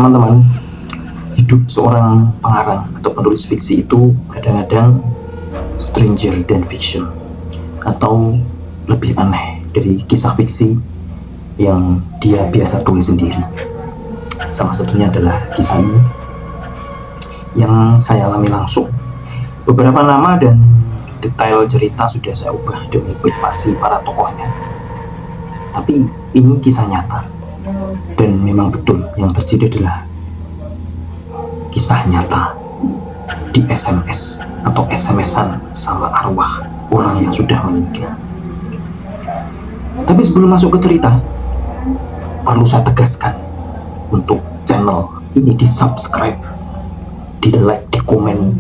Teman-teman, hidup seorang pengarang atau penulis fiksi itu kadang-kadang stranger than fiction, atau lebih aneh dari kisah fiksi yang dia biasa tulis sendiri. Salah satunya adalah kisah ini yang saya alami langsung. Beberapa nama dan detail cerita sudah saya ubah demi privasi para tokohnya, tapi ini kisah nyata dan memang betul yang terjadi adalah kisah nyata di SMS atau SMS-an sama arwah orang yang sudah meninggal. Tapi sebelum masuk ke cerita, perlu saya tegaskan untuk channel ini di subscribe, di like, di komen,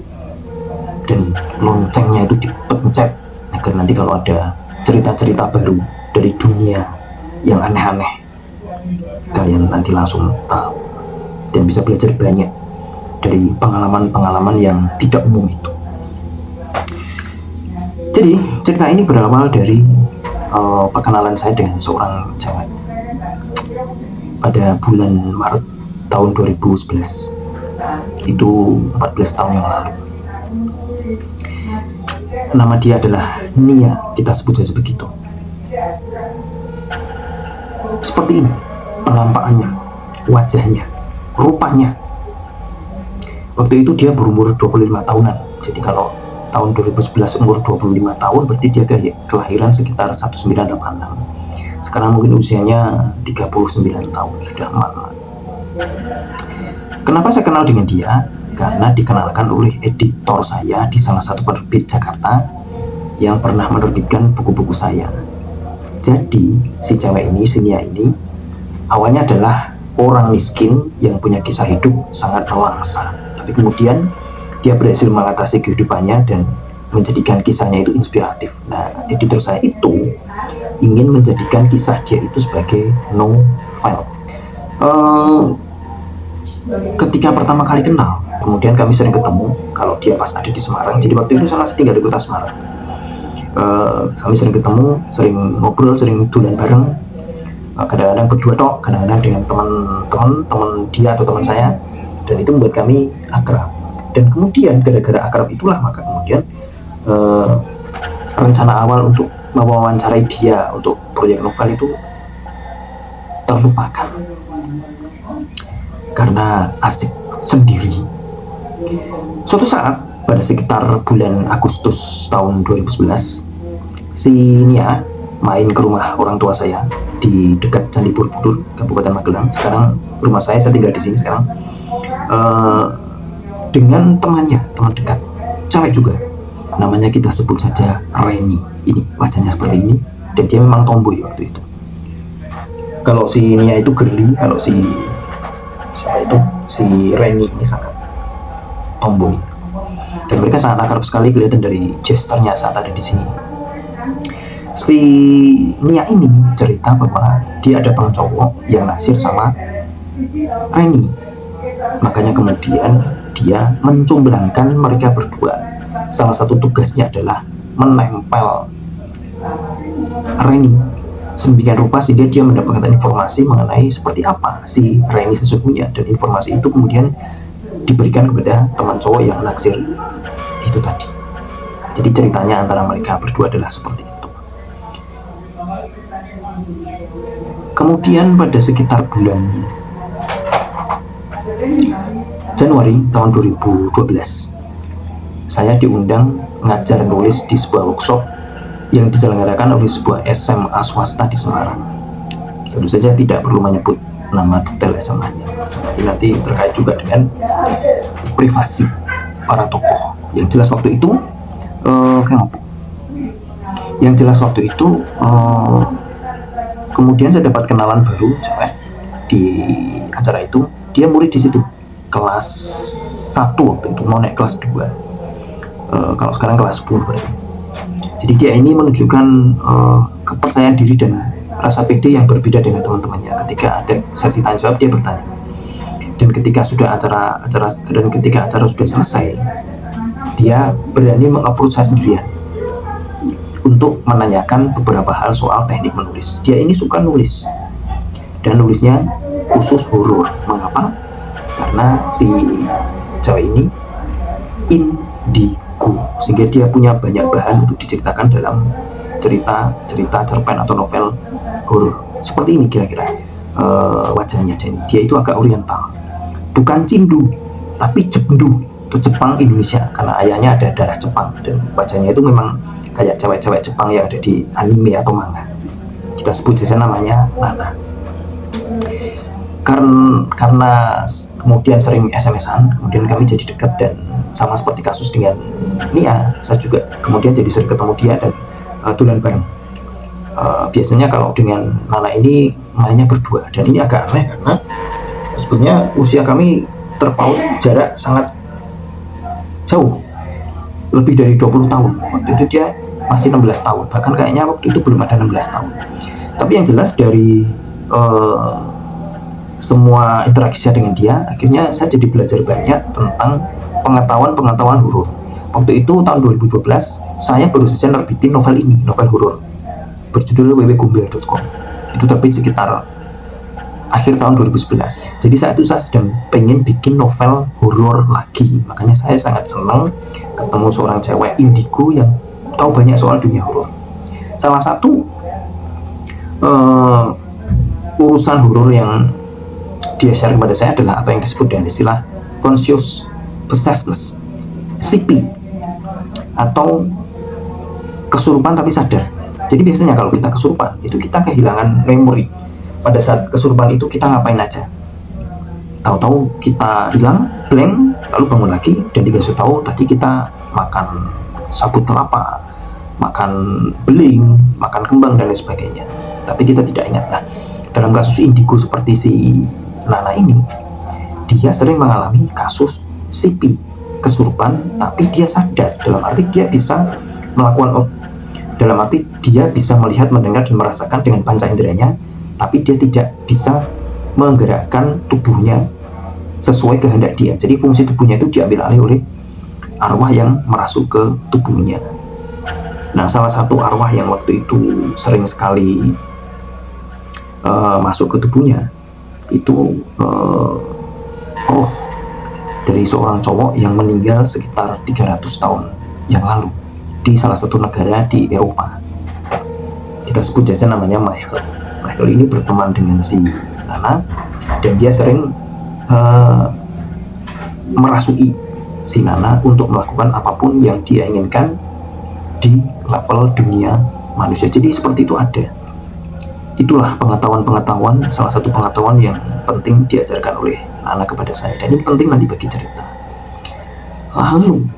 dan loncengnya itu dipencet agar nanti kalau ada cerita-cerita baru dari dunia yang aneh-aneh, kalian nanti langsung tahu dan bisa belajar banyak dari pengalaman-pengalaman yang tidak umum itu. Jadi cerita ini berawal dari perkenalan saya dengan seorang cewek pada bulan Maret tahun 2011. Itu 14 tahun yang lalu. Nama dia adalah Nia, kita sebut saja begitu. Seperti ini penampakannya, wajahnya, rupanya. Waktu itu dia berumur 25 tahunan. Jadi kalau tahun 2011 umur 25 tahun, berarti dia kelahiran sekitar 1986. Sekarang mungkin usianya 39 tahun, sudah emak-emak. Kenapa saya kenal dengan dia? Karena dikenalkan oleh editor saya di salah satu penerbit Jakarta yang pernah menerbitkan buku-buku saya. Jadi si cewek ini, si Nia ini, awalnya adalah orang miskin yang punya kisah hidup sangat nelangsa. Tapi kemudian dia berhasil mengatasi kehidupannya dan menjadikan kisahnya itu inspiratif. Nah, editor saya itu ingin menjadikan kisah dia itu sebagai novel. Ketika pertama kali kenal, kemudian kami sering ketemu kalau dia pas ada di Semarang. Jadi waktu itu saya masih tinggal di kota Semarang. Kami sering ketemu, sering ngobrol, sering dulan bareng. Kadang-kadang berdua tok, kadang-kadang dengan teman dia atau teman saya, dan itu membuat kami akrab. Dan kemudian gara-gara akrab itulah maka kemudian rencana awal untuk mewawancarai dia untuk proyek novel itu terlupakan karena asik sendiri. Suatu saat pada sekitar bulan Agustus tahun 2011, si Nia main ke rumah orang tua saya di dekat Candi Borobudur, Kabupaten Magelang. Sekarang rumah saya tinggal di sini sekarang, dengan temannya, teman dekat, cewek juga. Namanya kita sebut saja Reni. Ini wajahnya seperti ini, dan dia memang tomboy waktu itu. Kalau si Nia itu girly, kalau si Reni ini sangat tomboy. Dan mereka sangat akrab sekali, kelihatan dari gesturnya saat ada di sini. Si Nia ini cerita bahwa dia ada teman cowok yang naksir sama Reni. Makanya kemudian dia mencumblangkan mereka berdua. Salah satu tugasnya adalah menempel Reni sedemikian rupa sehingga dia mendapatkan informasi mengenai seperti apa si Reni sesungguhnya, dan informasi itu kemudian diberikan kepada teman cowok yang naksir itu tadi. Jadi ceritanya antara mereka berdua adalah seperti itu. Kemudian pada sekitar bulan Januari tahun 2012, saya diundang ngajar nulis di sebuah workshop yang diselenggarakan oleh sebuah SMA swasta di Semarang. Tentu saja tidak perlu menyebut nama detail SMA-nya, nanti terkait juga dengan privasi para tokoh. Yang jelas waktu itu kemudian saya dapat kenalan baru cewek di acara itu. Dia murid di situ, kelas 1 waktu itu, mau naik kelas 2. Kalau sekarang kelas 10 berarti. Jadi dia ini menunjukkan kepercayaan diri dan rasa pede yang berbeda dengan teman-temannya. Ketika ada sesi tanya jawab, dia bertanya. Dan ketika acara sudah selesai, dia berani meng-approach saya sendirian untuk menanyakan beberapa hal soal teknik menulis. Dia ini suka nulis, dan nulisnya khusus horor. Mengapa? karena si cewek ini indigo, sehingga dia punya banyak bahan untuk diceritakan dalam cerita cerpen atau novel horor. Seperti ini kira-kira wajahnya, dan dia itu agak oriental, bukan Cindu tapi Jepndu atau Jepang Indonesia, karena ayahnya ada darah Jepang, dan wajahnya itu memang kayak cewek-cewek Jepang yang ada di anime atau manga. Kita sebut saja namanya Nana. Karena kemudian sering SMS-an, kemudian kami jadi dekat, dan sama seperti kasus dengan Nia, saya juga kemudian jadi sering ketemu dia dan tulen bareng. Biasanya kalau dengan Nana ini mainnya berdua, dan ini agak aneh karena sebetulnya usia kami terpaut jarak sangat jauh, lebih dari 20 tahun. Waktu itu dia masih 16 tahun, bahkan kayaknya waktu itu belum ada 16 tahun. Tapi yang jelas dari semua interaksi saya dengan dia, akhirnya saya jadi belajar banyak tentang pengetahuan horor. Waktu itu tahun 2012 saya baru saja nerbitin novel ini, novel horor berjudul www.gombel.com. Itu terbit sekitar akhir tahun 2011. Jadi saat itu saya sedang pengen bikin novel horor lagi, makanya saya sangat senang ketemu seorang cewek indigo yang tahu banyak soal dunia horor. Salah satu urusan horor yang dia share kepada saya adalah apa yang disebut dengan istilah conscious possessness, CP, atau kesurupan tapi sadar. Jadi biasanya kalau kita kesurupan itu kita kehilangan memori. Pada saat kesurupan itu kita ngapain aja, tahu-tahu kita hilang, blank, lalu bangun lagi dan dikasih tahu tadi kita makan sabut kelapa, makan beling, makan kembang dan lain sebagainya, tapi kita tidak ingat. Nah, dalam kasus indigo seperti si Nana ini, dia sering mengalami kasus CP, kesurupan tapi dia sadar, dalam arti dia bisa melakukan, dalam arti dia bisa melihat, mendengar dan merasakan dengan panca inderanya, tapi dia tidak bisa menggerakkan tubuhnya sesuai kehendak dia. Jadi fungsi tubuhnya itu diambil alih oleh arwah yang merasuk ke tubuhnya. Nah, salah satu arwah yang waktu itu sering sekali masuk ke tubuhnya itu roh dari seorang cowok yang meninggal sekitar 300 tahun yang lalu di salah satu negara di Eropa. Kita sebut saja namanya Michael. Michael ini berteman dengan si Nana, dan dia sering merasuki si Nana untuk melakukan apapun yang dia inginkan di level dunia manusia. Jadi seperti itu ada. Itulah pengetahuan, salah satu pengetahuan yang penting diajarkan oleh Nana kepada saya, dan ini penting nanti bagi cerita. Lalu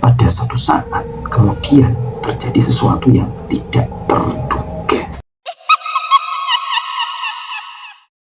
pada suatu saat kemudian terjadi sesuatu yang tidak terduga.